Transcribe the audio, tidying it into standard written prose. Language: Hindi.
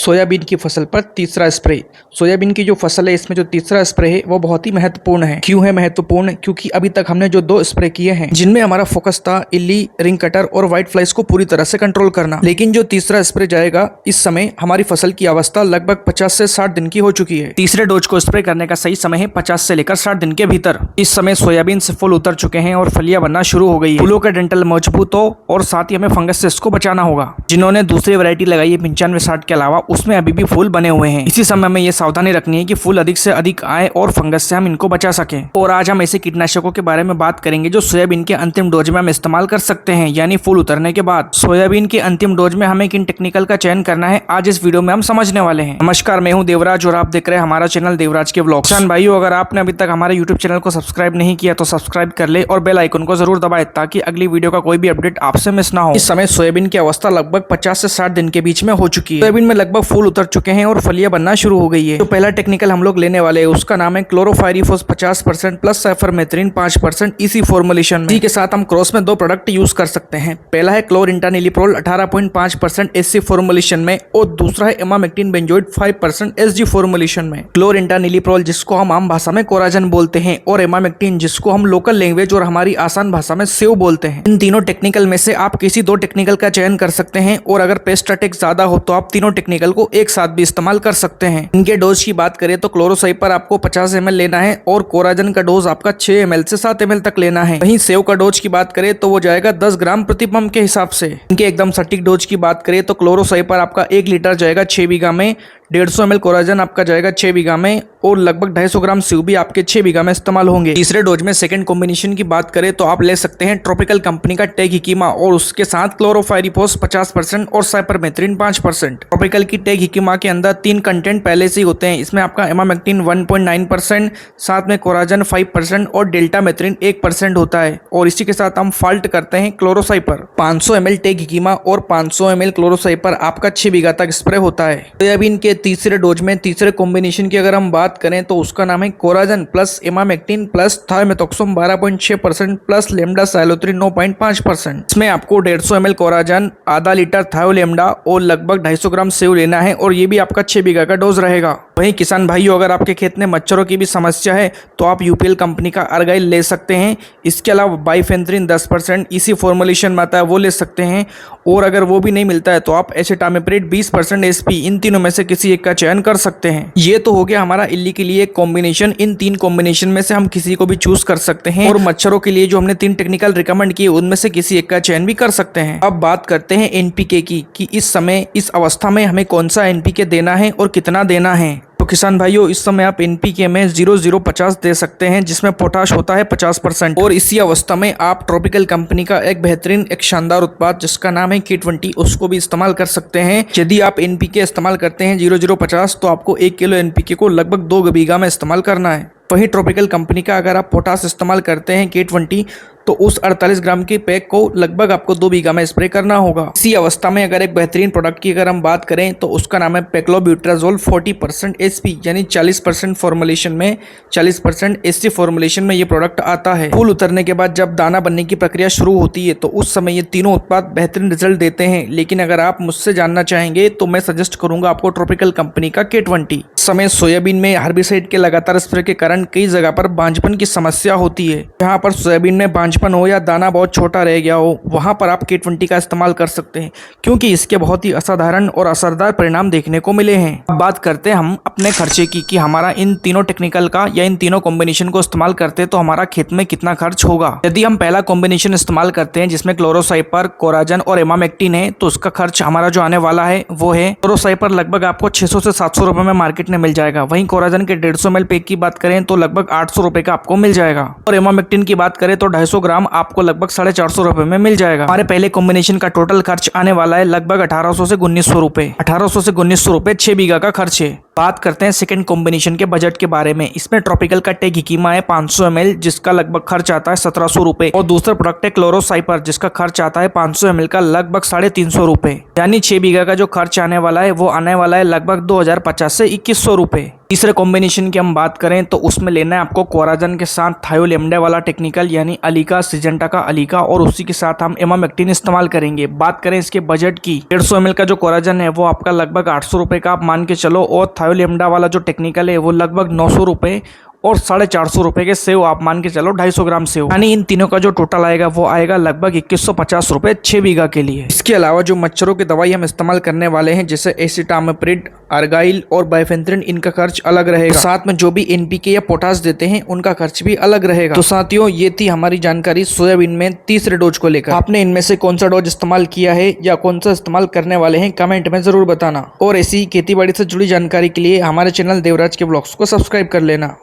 सोयाबीन की फसल पर तीसरा स्प्रे। सोयाबीन की जो फसल है इसमें जो तीसरा स्प्रे है वो बहुत ही महत्वपूर्ण है। क्यों है महत्वपूर्ण? क्योंकि अभी तक हमने जो 2 स्प्रे किए हैं जिनमें हमारा फोकस था इल्ली, रिंग कटर और व्हाइट फ्लाइज को पूरी तरह से कंट्रोल करना, लेकिन जो तीसरा स्प्रे जाएगा इस समय हमारी फसल की अवस्था लगभग 50 से 60 दिन की हो चुकी है। तीसरे डोज को स्प्रे करने का सही समय है 50 से लेकर 60 दिन के भीतर। इस समय सोयाबीन से फूल उतर चुके हैं और फलियां बनना शुरू हो गई है। फूलों का डंठल मजबूत हो और साथ ही हमें फंगस से इसको बचाना होगा। जिन्होंने दूसरी वैरायटी लगाई है 95-60 के अलावा, उसमें अभी भी फूल बने हुए हैं। इसी समय में ये सावधानी रखनी है कि फूल अधिक से अधिक आए और फंगस से हम इनको बचा सकें। और आज हम ऐसे कीटनाशकों के बारे में बात करेंगे जो सोयाबीन के अंतिम डोज में हम इस्तेमाल कर सकते हैं, यानी फूल उतरने के बाद। सोयाबीन के अंतिम डोज में हमें किन टेक्निकल का चयन करना है आज इस वीडियो में हम समझने वाले हैं। नमस्कार, मैं हूं देवराज और आप देख रहे हैं हमारा चैनल देवराज के व्लॉग्स। किसान भाइयों, अगर आपने अभी तक हमारे यूट्यूब चैनल को सब्सक्राइब नहीं किया तो सब्सक्राइब कर ले और बेल आइकन को जरूर दबाएं ताकि अगली वीडियो का कोई भी अपडेट आपसे मिस ना हो। इस समय सोयाबीन की अवस्था लगभग 50 से 60 दिन के बीच में हो चुकी है। सोयाबीन में लगभग फूल उतर चुके हैं और फलियां बनना शुरू हो गई है। तो पहला टेक्निकल हम लोग लेने वाले हैं उसका नाम है क्लोरोफाइरिफोस 50% प्लस साइफरमेथ्रिन 5% इसी फॉर्मुलेशन में। इसी के साथ हम क्रॉस में 2 प्रोडक्ट यूज कर सकते हैं। पहला है क्लोरिंटानिलिप्रोल 18.5% एससी फॉर्मुलेशन में और दूसरा है इमामेक्टिन बेंजोइड 5% एसजी फॉर्मुलेशन में। क्लोरिंटानिलिप्रोल जिसको हम आम भाषा में कोराजन बोलते हैं और इमामेक्टिन जिसको हम लोकल लैंग्वेज और हमारी आसान भाषा में सेव बोलते हैं। इन तीनों टेक्निकल में से आप किसी 2 टेक्निकल का चयन कर सकते हैं और अगर पेस्ट अटैक ज्यादा हो तो आप तीनों टेक्निकल को एक साथ भी इस्तेमाल कर सकते हैं। इनके डोज की बात करें तो क्लोरोसाइपर आपको 50 ml लेना है और कोराजन का डोज आपका 6 ml से 7 ml तक लेना है। वहीं सेव का डोज की बात करें तो वो जाएगा 10 ग्राम प्रति पंप के हिसाब से। इनके एकदम सटीक डोज की बात करें तो क्लोरोसाइपर आपका 1 लीटर जाएगा 6 बीघा में, 150 ml कोराजन आपका जाएगा 6 बीघा में और लगभग 250 ग्राम सेव भी आपके 6 बीघा में इस्तेमाल होंगे। तीसरे डोज में सेकंड कॉम्बिनेशन की बात करें तो आप ले सकते हैं ट्रॉपिकल कंपनी का टेगहिकीमा और उसके साथ क्लोरोफाइरिफोस 50% और साइपरमेथ्रिन 5%। ट्रॉपिकल की टेगहिकीमा के अंदर 3 कंटेंट पहले से ही होते हैं। इसमें आपका इमामेक्टिन 1.9%, साथ में कोराजन 5% और डेल्टामेथ्रिन 1% होता है। और इसी के साथ हम फाल्ट करते हैं क्लोरोसाइपर 500 ml टेगहिकीमा और 500 ml क्लोरोसाइपर आपका 6 बीघा तक स्प्रे होता है। सोयाबीन के तीसरे डोज में तीसरे कॉम्बिनेशन की अगर हम बात करें तो उसका नाम है Coragen plus emamectin plus thiamethoxam 12.6% plus lambda cyhalothrin 9.5%। इसमें आपको 150 ml कोराजन, आधा लीटर थायोलेमडा और लगभग 250 ग्राम सेव लेना है और ये भी आपका 6 बीघा का डोज रहेगा। वहीं किसान भाइयों, अगर आपके खेत में मच्छरों की भी समस्या है तो आप यूपीएल कंपनी का अर्गाइल ले सकते हैं। इसके अलावा बाइफेंथ्रिन 10% इसी फॉर्मुलेशन में आता है वो ले सकते हैं और अगर वो भी नहीं मिलता है तो आप एसिटामिप्रिड 20% एसपी, इन तीनों में से किसी एक का चयन कर सकते हैं। ये तो हो गया हमारा इल्ली के लिए कॉम्बिनेशन। इन 3 कॉम्बिनेशन में से हम किसी को भी चूज कर सकते हैं और मच्छरों के लिए जो हमने 3 टेक्निकल रिकमेंड किए उनमें से किसी एक का चयन भी कर सकते हैं। अब बात करते हैं एनपीके की कि इस समय इस अवस्था में हमें कौन सा एनपीके देना है और कितना देना है। तो किसान भाइयों, इस समय आप एनपीके में 0050 दे सकते हैं जिसमें पोटाश होता है 50% और इसी अवस्था में आप ट्रॉपिकल कंपनी का एक बेहतरीन एक शानदार उत्पाद जिसका नाम है K20 उसको भी इस्तेमाल कर सकते हैं। यदि आप एनपीके इस्तेमाल करते हैं 0050 तो आपको 1 किलो एनपीके को लगभग 2 बीघा में इस्तेमाल करना है। वहीं ट्रॉपिकल कंपनी का अगर आप पोटाश इस्तेमाल करते हैं K20 तो उस 48 ग्राम के पैक को लगभग आपको 2 बीघा में स्प्रे करना होगा। इसी अवस्था में अगर एक बेहतरीन प्रोडक्ट की अगर हम बात करें तो उसका नाम है पेक्लोब्यूट्राजोल 40% एसपी, यानी 40% फॉर्मुलेशन में 40% एससी फॉर्मुलेशन में ये प्रोडक्ट आता है। फूल उतरने के बाद जब दाना बनने की प्रक्रिया शुरू होती है तो उस समय ये तीनों उत्पाद बेहतरीन रिजल्ट देते हैं। लेकिन अगर आप मुझसे जानना चाहेंगे तो मैं सजेस्ट करूंगा आपको ट्रॉपिकल कंपनी का K20। समय सोयाबीन में हर्बिसाइड के लगातार स्प्रे के कारण कई जगह पर बांझपन की समस्या होती है। जहाँ पर सोयाबीन में बांझपन हो या दाना बहुत छोटा रह गया हो वहां पर आप K20 का इस्तेमाल कर सकते हैं क्योंकि इसके बहुत ही असाधारण और असरदार परिणाम देखने को मिले हैं। अब बात करते हैं हम अपने खर्चे की कि हमारा इन तीनों टेक्निकल का या इन तीनों कॉम्बिनेशन को इस्तेमाल करते तो हमारा खेत में कितना खर्च होगा। यदि हम पहला कॉम्बिनेशन इस्तेमाल करते हैं जिसमें क्लोरोसाइपर, कोराजन और इमामेक्टिन है तो उसका खर्च हमारा जो आने वाला है वो है क्लोरोसाइपर लगभग आपको 600 से 700 रुपए में मार्केट में मिल जाएगा। वहीं कोराजन के 150 ml पैक की बात करें तो लगभग 800 रुपए का आपको मिल जाएगा और इमामेक्टिन की बात करें तो 250 ग्राम आपको लगभग 450 रुपए में मिल जाएगा। हमारे पहले कॉम्बिनेशन का टोटल खर्च आने वाला है लगभग 1800 से 1900 रुपए। 1800 से 1900 रुपए 6 बीघा का खर्च है। बात करते हैं सेकंड कॉम्बिनेशन के बजट के बारे में। इसमें ट्रॉपिकल का टेगहिकीमा है 500 ml जिसका लगभग खर्च आता है 1700 रुपए और दूसरा प्रोडक्ट है क्लोरोसाइपर जिसका खर्च आता है 500 ml का लगभग 350 रुपए, यानी 6 बीघा का जो खर्च आने वाला है वो आने वाला है लगभग 2050 से 2100 रुपए। तीसरे कॉम्बिनेशन की हम बात करें तो उसमें लेना है आपको कोराजन के साथ थायोलेमडा वाला टेक्निकल यानी अलीका सिजेंटा का अलीका, और उसी के साथ हम इमामेक्टिन इस्तेमाल करेंगे। बात करें इसके बजट की, 150 ml का जो कोराजन है वो आपका लगभग 800 रुपये का आप मान के चलो, और थायोलेमडा वाला जो टेक्निकल है वो लगभग 900 रुपये, और 450 रुपये के सेव आप मान के चलो 250 ग्राम सेव, यानी इन तीनों का जो टोटल आएगा वो आएगा लगभग 2150 रुपये 6 बीघा के लिए। इसके अलावा जो मच्छरों की दवाई हम इस्तेमाल करने वाले हैं जैसे एसिटामिप्रिड, अर्गाइल और बाइफेंथ्रिन, इनका खर्च अलग रहेगा। साथ में जो भी एनपीके या पोटास देते हैं उनका खर्च भी अलग रहेगा। तो साथियों, ये थी हमारी जानकारी सोयाबीन में तीसरे डोज को लेकर। आपने इनमें से कौन सा डोज इस्तेमाल किया है या कौन सा इस्तेमाल करने वाले हैं, कमेंट में जरूर बताना। और ऐसी खेती बाड़ी से जुड़ी जानकारी के लिए हमारे चैनल देवराज के ब्लॉग्स को सब्सक्राइब कर लेना।